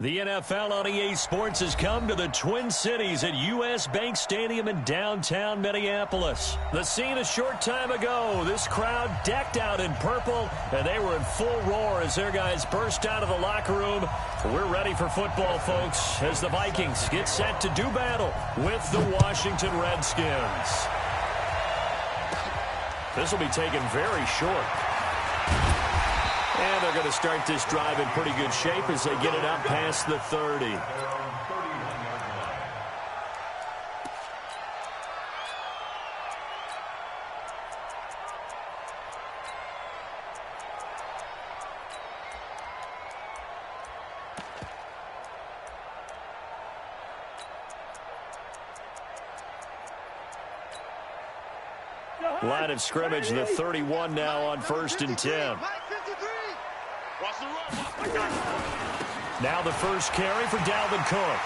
The NFL on EA Sports has come to the Twin Cities at U.S. Bank Stadium in downtown Minneapolis. The scene a short time ago, this crowd decked out in purple, and they were in full roar as their guys burst out of the locker room. We're ready for football, folks, as the Vikings get set to do battle with the Washington Redskins. This will be taken very short. And they're going to start this drive in pretty good shape as they get it up past the 30. Line of scrimmage, the 31 now on 1st and 10. Now the first carry for Dalvin Cook.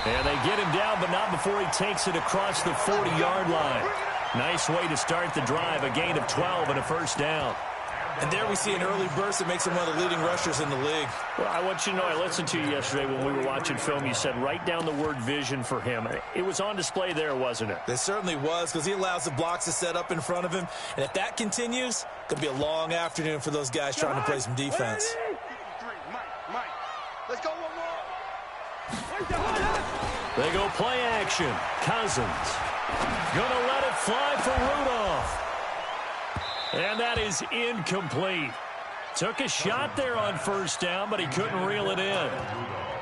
And they get him down, but not before he takes it across the 40-yard line. Nice way to start the drive, a gain of 12 and a first down. And there we see an early burst that makes him one of the leading rushers in the league. Well, I want you to know, I listened to you yesterday when we were watching film. You said write down the word vision for him. It was on display there, wasn't it? It certainly was, because he allows the blocks to set up in front of him. And if that continues, it could be a long afternoon for those guys trying to play some defense. Let's go one more. They go play action. Cousins gonna let it fly for Rudolph. And that is incomplete. Took a shot there on first down, but he couldn't reel it in.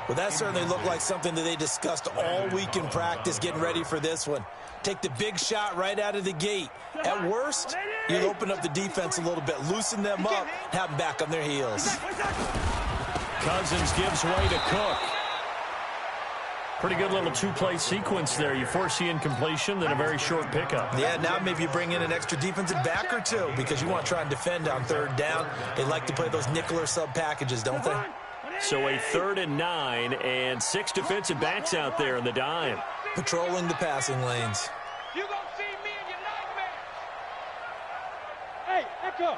Well, that certainly looked like something that they discussed all week in practice, getting ready for this one. Take the big shot right out of the gate. At worst, you'll open up the defense a little bit, loosen them up, have them back on their heels. Cousins gives way to Cook. Pretty good little two-play sequence there. You force the incompletion, then a very short pickup. Yeah, now maybe you bring in an extra defensive back or two because you want to try and defend on 3rd down. They like to play those nickel or sub packages, don't they? So a 3rd and 9 and 6 defensive backs out there in the dime. Patrolling the passing lanes. You gonna see me in your nightmare. Hey, Echo.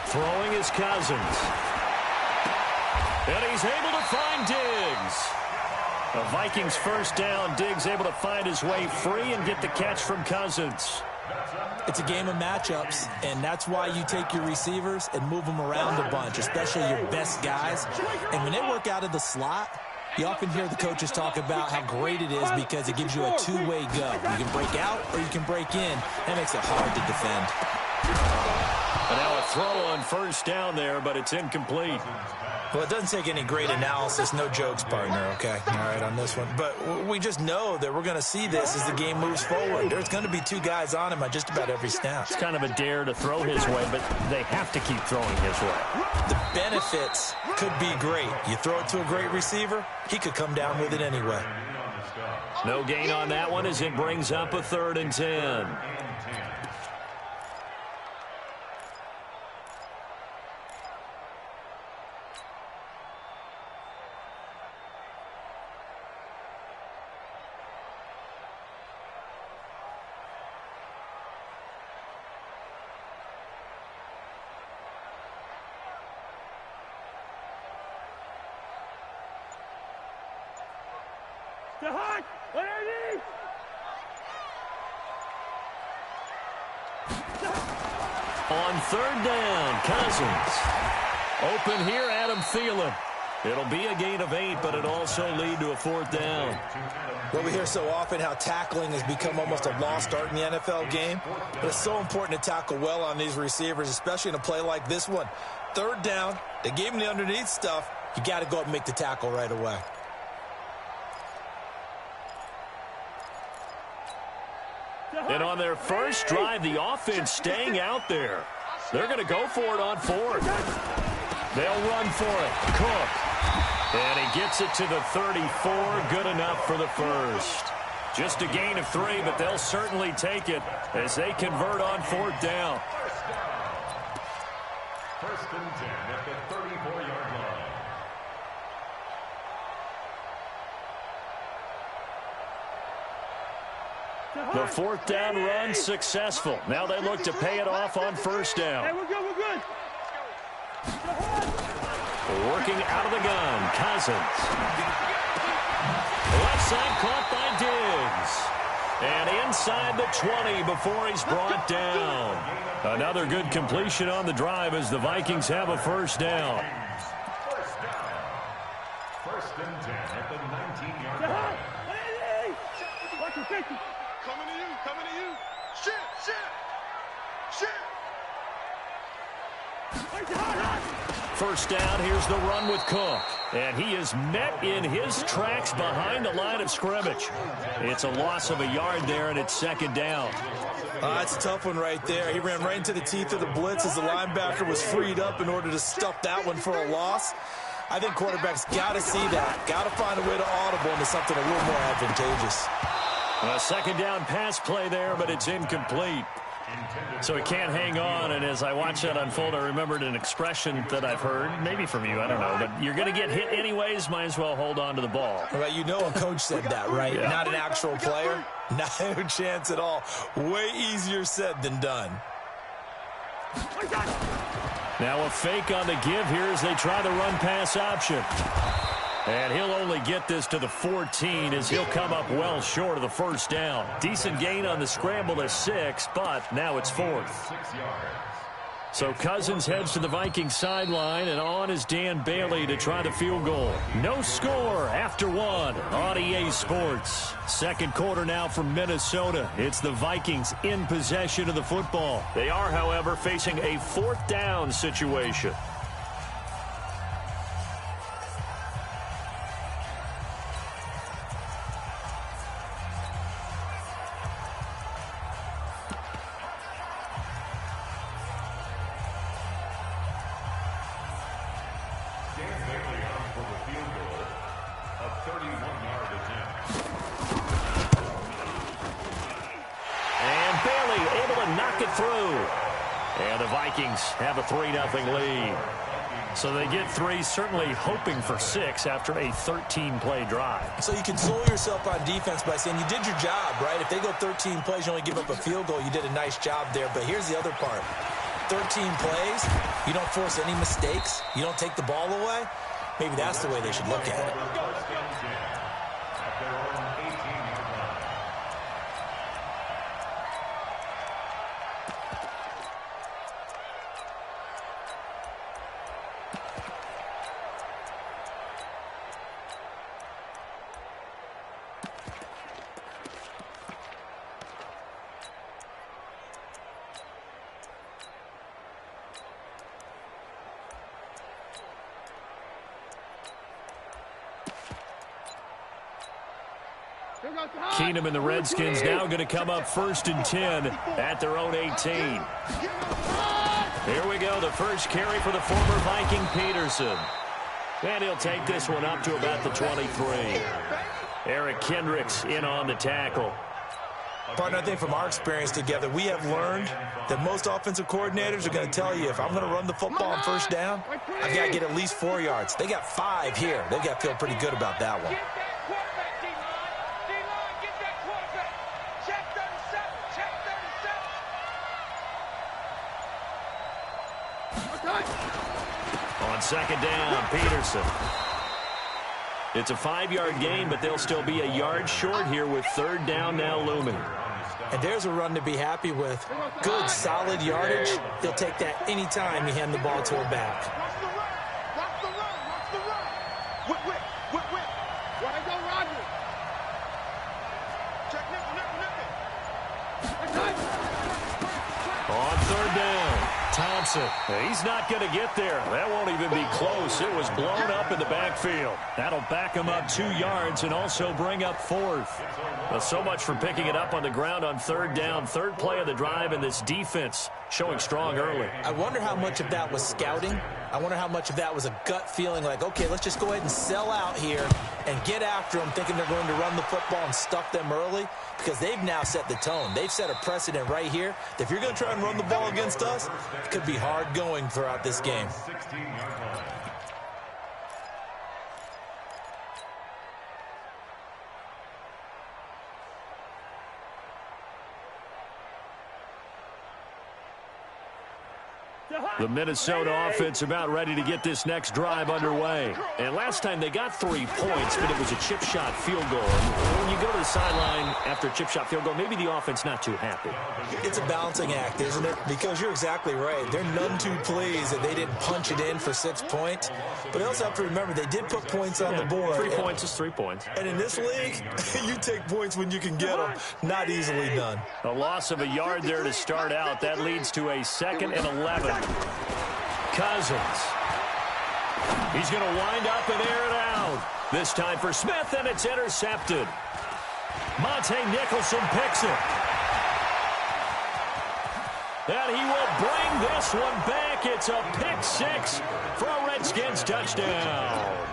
Throwing is Cousins. And he's able to find Diggs. The Vikings first down. Diggs able to find his way free and get the catch from Cousins. It's a game of matchups, and that's why you take your receivers and move them around a bunch, especially your best guys. And when they work out of the slot, you often hear the coaches talk about how great it is because it gives you a two-way go. You can break out or you can break in. That makes it hard to defend. And now a throw on first down there, but it's incomplete. Well, it doesn't take any great analysis, no jokes, partner, okay? All right, on this one. But we just know that we're going to see this as the game moves forward. There's going to be 2 guys on him on just about every snap. It's kind of a dare to throw his way, but they have to keep throwing his way. The benefits could be great. You throw it to a great receiver, he could come down with it anyway. No gain on that one as it brings up a 3rd and 10. On 3rd down, Cousins. Open here, Adam Thielen. It'll be a gain of 8, but it'll also lead to a 4th down. Well, we hear so often how tackling has become almost a lost art in the NFL game. But it's so important to tackle well on these receivers, especially in a play like this one. 3rd down, they gave him the underneath stuff. You got to go up and make the tackle right away. And on their first drive, the offense staying out there. They're going to go for it on 4th. They'll run for it. Cook. And he gets it to the 34. Good enough for the first. Just a gain of 3, but they'll certainly take it as they convert on 4th down. 1st and 10 at the 34-yard line. The 4th down run successful. Now they look to pay it off on 1st down. Hey, we're good, we're good. Working out of the gun, Cousins. Left side caught by Diggs. And inside the 20 before he's brought down. Another good completion on the drive as the Vikings have a first down. First and 10 at the 19-yard line. Coming to you, coming to you. Shit. First down, here's the run with Cook. And he is met in his tracks behind the line of scrimmage. It's a loss of a yard there, and it's second down. It's a tough one right there. He ran right into the teeth of the blitz as the linebacker was freed up in order to stuff that one for a loss. I think quarterbacks got to see that. Got to find a way to audible into something a little more advantageous. A second down pass play there, but it's incomplete. So he can't hang on, and as I watched that unfold, I remembered an expression that I've heard, maybe from you, I don't know, but you're going to get hit anyways, might as well hold on to the ball. Well, you know a coach said that, right? Yeah. Not an actual player. No chance at all. Way easier said than done. Now a fake on the give here as they try the run-pass option. And he'll only get this to the 14 as he'll come up well short of the first down. Decent gain on the scramble to 6, but now it's 4th. 6 yards. So Cousins heads to the Vikings sideline, and on is Dan Bailey to try the field goal. No score after 1 on EA Sports. Second quarter now from Minnesota. It's the Vikings in possession of the football. They are, however, facing a 4th down situation. Have a 3-0 lead. So they get 3, certainly hoping for 6 after a 13-play drive. So you console yourself on defense by saying you did your job, right? If they go 13 plays, you only give up a field goal, you did a nice job there. But here's the other part. 13 plays, you don't force any mistakes, you don't take the ball away. Maybe that's the way they should look at it. Keenum and the Redskins now going to come up 1st and 10 at their own 18. Here we go, the first carry for the former Viking Peterson. And he'll take this one up to about the 23. Eric Kendricks in on the tackle. Partner, I think from our experience together, we have learned that most offensive coordinators are going to tell you, if I'm going to run the football on first down, I've got to get at least 4 yards. They got 5 here. They've got to feel pretty good about that one. On second down, Peterson. It's a 5-yard gain, but they'll still be a yard short here with 3rd down now looming. And there's a run to be happy with. Good, solid yardage. He'll take that any time you hand the ball to a back. Watch the run. Watch the run. Watch the run. Whip. Where they go, Roger? Check nip. On 3rd down, Thompson. He's not going to get there. That won't even be close. It was blown up in the backfield. That'll back him up 2 yards and also bring up 4th. Well, so much for picking it up on the ground on 3rd down. 3rd play of the drive, and this defense showing strong early. I wonder how much of that was scouting. I wonder how much of that was a gut feeling like, okay, let's just go ahead and sell out here and get after them, thinking they're going to run the football and stuff them early, because they've now set the tone. They've set a precedent right here that if you're going to try and run the ball against us, it could be hard going throughout this game. 16-yard line. The Minnesota offense about ready to get this next drive underway. And last time they got 3 points, but it was a chip shot field goal. And when you go to the sideline after a chip shot field goal, maybe the offense not too happy. It's a balancing act, isn't it? Because you're exactly right. They're none too pleased that they didn't punch it in for 6 points. But they also have to remember they did put points on the board. 3 points is 3 points. And in this league, you take points when you can get them. Not easily done. A loss of a yard there to start out. That leads to a 2nd and 11. Cousins. He's going to wind up and air it out. This time for Smith, and it's intercepted. Monte Nicholson picks it. And he will bring this one back. It's a pick 6 for a Redskins touchdown.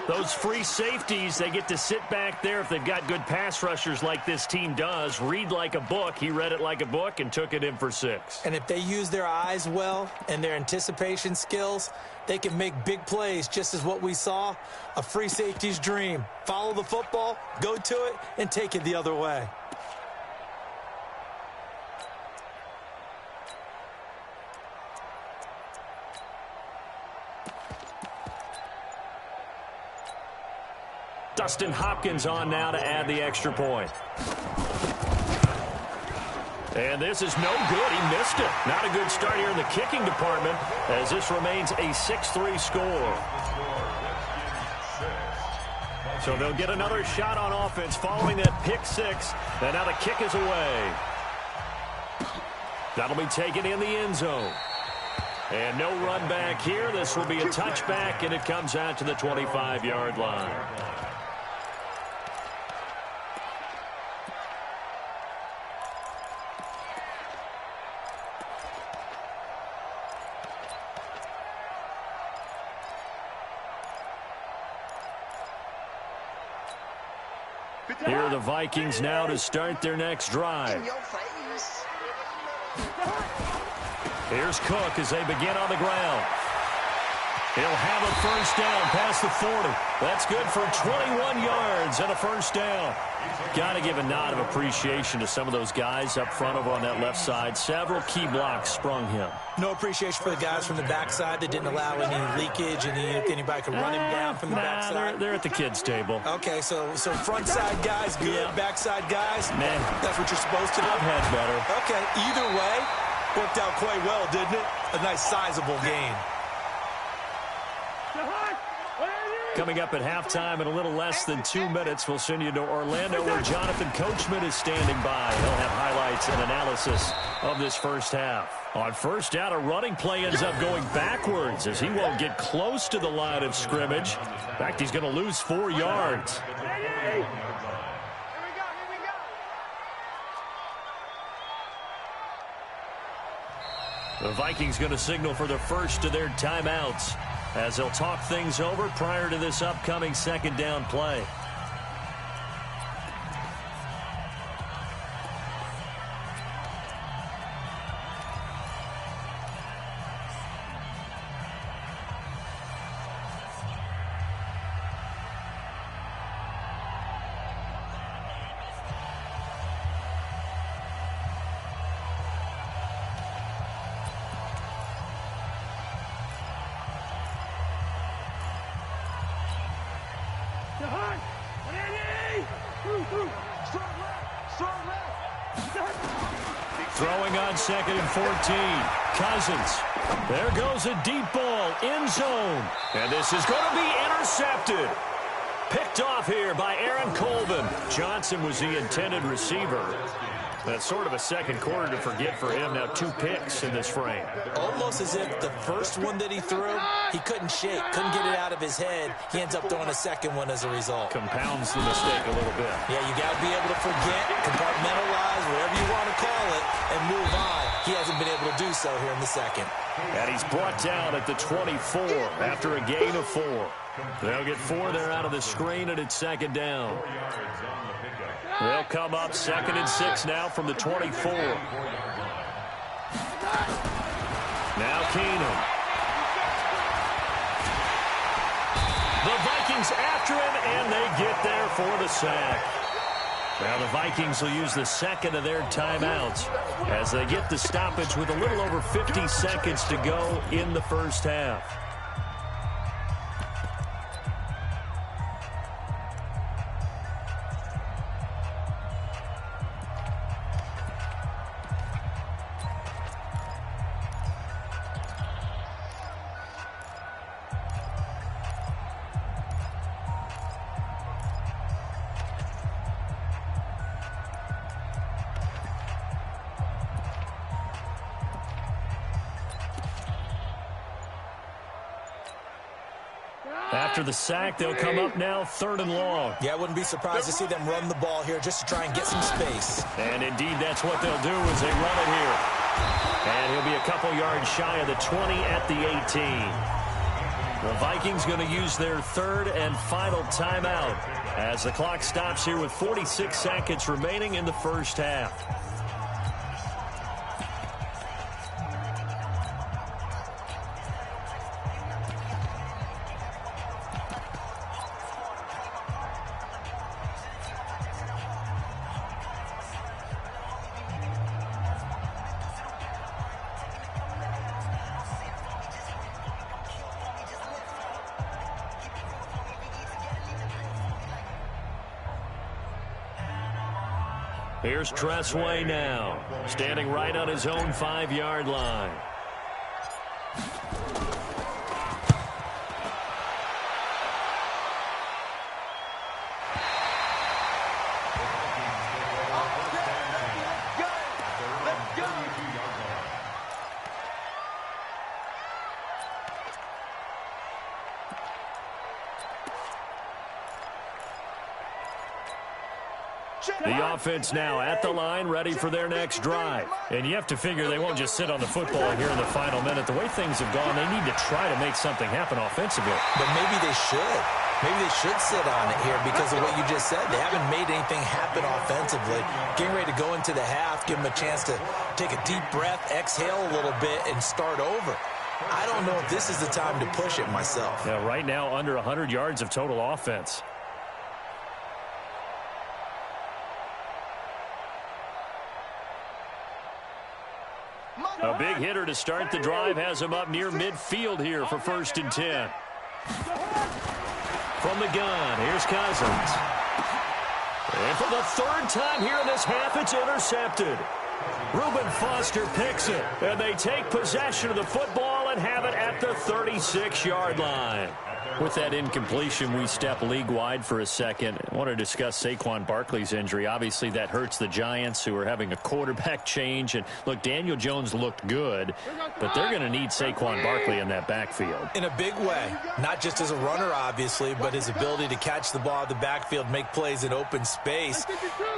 Those free safeties, they get to sit back there if they've got good pass rushers like this team does. Read like a book. He read it like a book and took it in for 6. And if they use their eyes well and their anticipation skills, they can make big plays, just as what we saw. A free safety's dream. Follow the football, go to it, and take it the other way. Dustin Hopkins on now to add the extra point. And this is no good. He missed it. Not a good start here in the kicking department as this remains a 6-3 score. So they'll get another shot on offense following that pick 6. And now the kick is away. That'll be taken in the end zone. And no run back here. This will be a touchback, and it comes out to the 25-yard line. Here are the Vikings now to start their next drive. Here's Cook as they begin on the ground. He'll have a first down past the 40. That's good for 21 yards and a first down. Got to give a nod of appreciation to some of those guys up front over on that left side. Several key blocks sprung him. No appreciation for the guys from the backside that didn't allow any leakage, and anybody could run him down from the backside. They're at the kids' table. Okay, so front side guys good, backside guys, man, that's what you're supposed to do. I've had better. Okay, either way, worked out quite well, didn't it? A nice sizable gain. Coming up at halftime in a little less than 2 minutes, we'll send you to Orlando where Jonathan Coachman is standing by. He'll have highlights and analysis of this first half. On first down, a running play ends up going backwards as he won't get close to the line of scrimmage. In fact, he's going to lose 4 yards. The Vikings going to signal for the first of their timeouts as they'll talk things over prior to this upcoming second down play. Throwing on 2nd and 14. Cousins. There goes a deep ball. End zone. And this is going to be intercepted. Picked off here by Aaron Colvin. Johnson was the intended receiver. That's sort of a second quarter to forget for him. Now 2 picks in this frame. Almost as if the first one that he threw, he couldn't shake, couldn't get it out of his head. He ends up throwing a second one as a result. Compounds the mistake a little bit. Yeah, you got to be able to forget, compartmentalize, whatever you want to call it, and move on. He hasn't been able to do so here in the second. And he's brought down at the 24 after a gain of 4. They'll get 4 there out of the screen, and it's second down. They'll come up 2nd and 6 now from the 24. Now Keenum. The Vikings after him, and they get there for the sack. Now the Vikings will use the second of their timeouts as they get the stoppage with a little over 50 seconds to go in the first half. After the sack, they'll come up now 3rd and long. Yeah, I wouldn't be surprised to see them run the ball here just to try and get some space. And indeed, that's what they'll do as they run it here. And he'll be a couple yards shy of the 20 at the 18. The Vikings going to use their 3rd and final timeout as the clock stops here with 46 seconds remaining in the first half. Here's Tressway now, standing right on his own 5-yard line. The offense now at the line, ready for their next drive. And you have to figure they won't just sit on the football here in the final minute. The way things have gone, they need to try to make something happen offensively. But maybe they should. Maybe they should sit on it here because of what you just said. They haven't made anything happen offensively. Getting ready to go into the half, give them a chance to take a deep breath, exhale a little bit, and start over. I don't know if this is the time to push it myself. Yeah, right now under 100 yards of total offense. A big hitter to start the drive has him up near midfield here for 1st and 10. From the gun, here's Cousins. And for the 3rd time here in this half, it's intercepted. Reuben Foster picks it, and they take possession of the football and have it at the 36-yard line. With that incompletion, we step league-wide for a second. I want to discuss Saquon Barkley's injury. Obviously, that hurts the Giants, who are having a quarterback change. And, look, Daniel Jones looked good, but they're going to need Saquon Barkley in that backfield. In a big way. Not just as a runner, obviously, but his ability to catch the ball in the backfield, make plays in open space.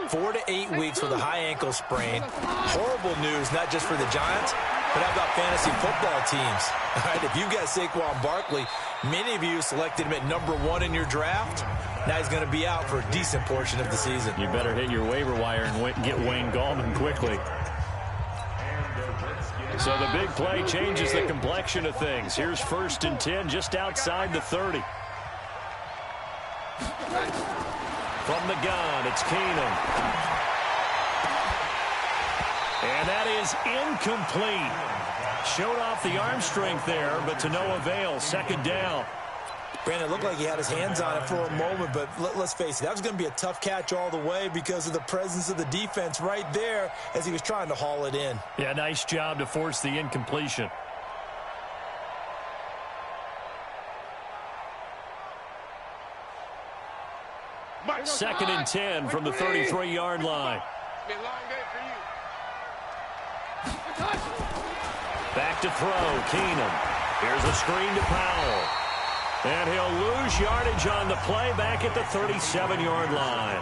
4 to 8 weeks with a high ankle sprain. Horrible news, not just for the Giants, but how about fantasy football teams? All right, if you've got Saquon Barkley, many of you selected him at #1 in your draft. Now he's going to be out for a decent portion of the season. You better hit your waiver wire and get Wayne Gallman quickly. So the big play changes the complexion of things. Here's 1st and 10 just outside the 30. From the gun, it's Keenum. And that is incomplete. Showed off the arm strength there, but to no avail. 2nd down. Brandon, it looked like he had his hands on it for a moment, but let's face it, that was going to be a tough catch all the way because of the presence of the defense right there as he was trying to haul it in. Yeah, nice job to force the incompletion. Second and 10 from the 33-yard line. Back to throw, Keenum. Here's a screen to Powell. And he'll lose yardage on the play back at the 37-yard line.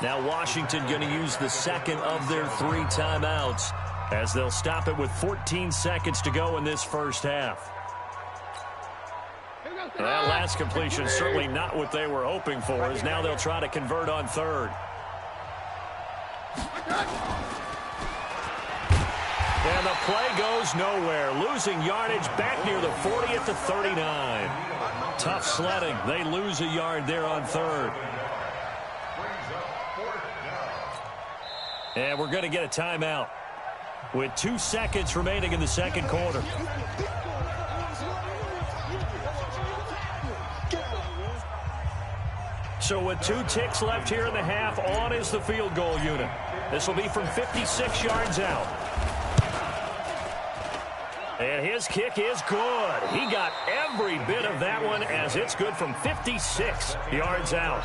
Now Washington going to use the 2nd of their 3 timeouts as they'll stop it with 14 seconds to go in this first half. That last completion certainly not what they were hoping for, as now they'll try to convert on 3rd. And the play goes nowhere. Losing yardage back near the 40 at the 39. Tough sledding. They lose a yard there on 3rd. And we're going to get a timeout with 2 seconds remaining in the second quarter. So with 2 ticks left here in the half, on is the field goal unit. This will be from 56 yards out. And his kick is good. He got every bit of that one as it's good from 56 yards out.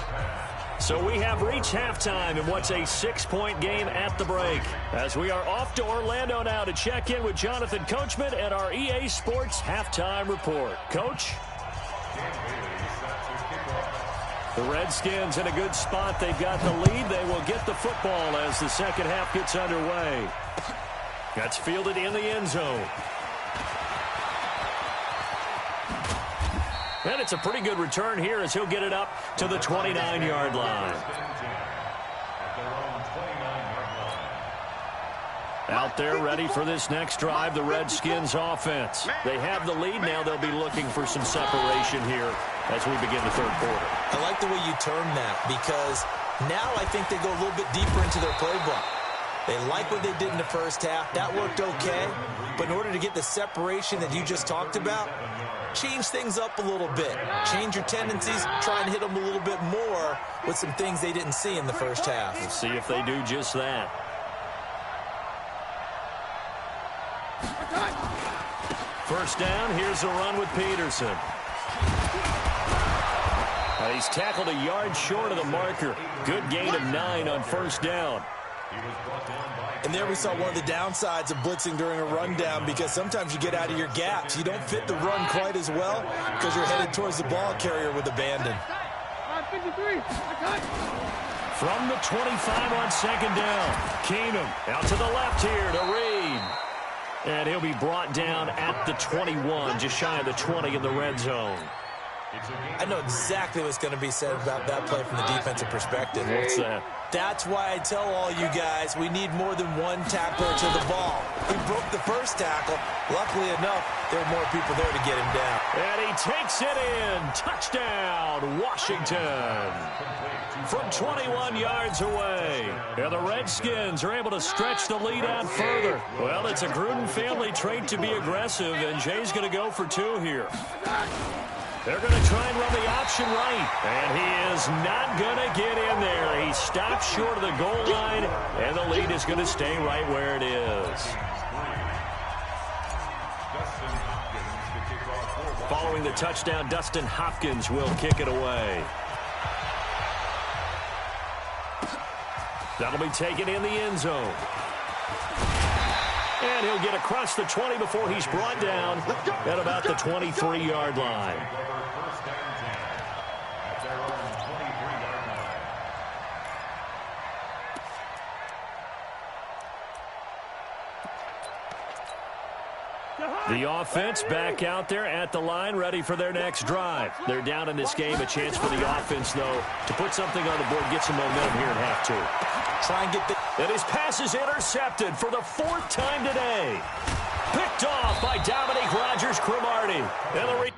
So we have reached halftime in what's a 6-point game at the break. As we are off to Orlando now to check in with Jonathan Coachman and our EA Sports Halftime Report. Coach? The Redskins in a good spot. They've got the lead. They will get the football as the second half gets underway. That's fielded in the end zone. And it's a pretty good return here as he'll get it up to the 29-yard line. Out there ready for this next drive, the Redskins offense. They have the lead now. They'll be looking for some separation here as we begin the third quarter. I like the way you term that because now I think they go a little bit deeper into their playbook. They like what they did in the first half. That worked okay. But in order to get the separation that you just talked about, change things up a little bit. Change your tendencies. Try and hit them a little bit more with some things they didn't see in the first half. We'll see if they do just that. First down, here's a run with Peterson. He's tackled a yard short of the marker. Good gain of 9 on first down. And there we saw one of the downsides of blitzing during a rundown because sometimes you get out of your gaps. You don't fit the run quite as well because you're headed towards the ball carrier with abandon. From the 25 on second down, Keenum out to the left here to Reed. And he'll be brought down at the 21, just shy of the 20 in the red zone. I know exactly what's going to be said about that play from the defensive perspective. What's that? That's why I tell all you guys we need more than one tackler to the ball. He broke the first tackle. Luckily enough, there were more people there to get him down. And he takes it in. Touchdown, Washington. From 21 yards away. And the Redskins are able to stretch the lead out further. Well, it's a Gruden family trait to be aggressive, and Jay's going to go for 2 here. They're going to try and run the option right. And he is not going to get in there. He stops short of the goal line, and the lead is going to stay right where it is. Following the touchdown, Dustin Hopkins will kick it away. That'll be taken in the end zone. And he'll get across the 20 before he's brought down at about the 23-yard line. The offense back out there at the line, ready for their next drive. They're down in this game. A chance for the offense, though, to put something on the board, get some momentum here in half 2. Try and get the... And his pass is intercepted for the 4th time today. Picked off by Dominique Rodgers-Cromartie. And the